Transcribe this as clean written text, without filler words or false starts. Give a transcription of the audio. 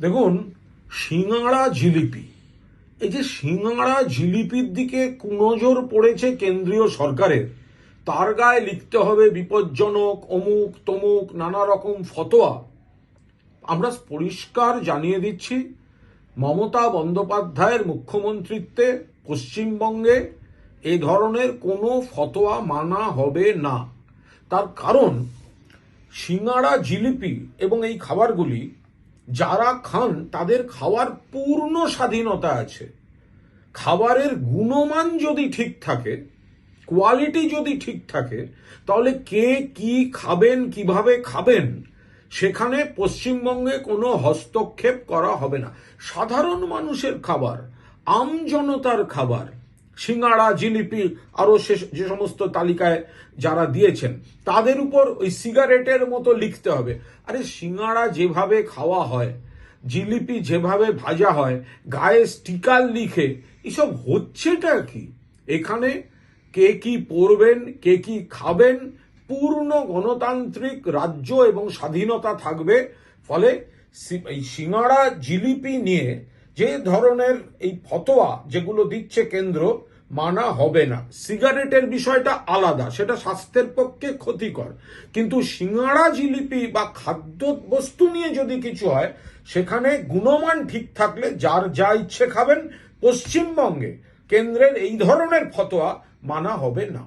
দেখুন, সিঙাড়া জিলিপি, এই যে সিঙাড়া জিলিপির দিকে কুনজর পড়েছে কেন্দ্রীয় সরকারের, তার গায়ে লিখতে হবে বিপজ্জনক অমুক তমুক নানা রকম ফতোয়া। আমরা পরিষ্কার জানিয়ে দিচ্ছি, মমতা বন্দ্যোপাধ্যায়ের মুখ্যমন্ত্রীত্বে পশ্চিমবঙ্গে এ ধরনের কোনো ফতোয়া মানা হবে না। তার কারণ, সিঙাড়া জিলিপি এবং এই খাবারগুলি যারা খান তাদের খাওয়ার পূর্ণ স্বাধীনতা আছে। খাবারের গুণমান যদি ঠিক থাকে, কোয়ালিটি যদি ঠিক থাকে, তাহলে কে কি খাবেন, কিভাবে খাবেন, সেখানে পশ্চিমবঙ্গে কোনো হস্তক্ষেপ করা হবে না। সাধারণ মানুষের খাবার, আম জনতার খাবার, সিঙাড়া জিলিপি আরো যে সমস্ত তালিকায় যারা দিয়েছেন তাদের উপর ওই সিগারেটের মতো লিখতে হবে। আরে সিঙাড়া যেভাবে খাওয়া হয়, জিলিপি যেভাবে ভাজা হয়, গায়ে স্টিকার লিখে, এসব হচ্ছেটা কি? এখানে কে কি পরবেন, কে কি খাবেন, পূর্ণ গণতান্ত্রিক রাজ্য এবং স্বাধীনতা থাকবে। ফলে এই সিঙাড়া জিলিপি নিয়ে যে ধরনের এই ফতোয়া যেগুলো দিচ্ছে কেন্দ্র, মানা হবে না। সিগারেটের বিষয়টা আলাদা, সেটা স্বাস্থ্যের পক্ষে ক্ষতিকর, কিন্তু সিঙাড়া জিলিপি বা খাদ্য বস্তু নিয়ে যদি কিছু হয়, সেখানে গুণমান ঠিক থাকলে যার যা ইচ্ছে খাবেন। পশ্চিমবঙ্গে কেন্দ্রের এই ধরনের ফতোয়া মানা হবে না।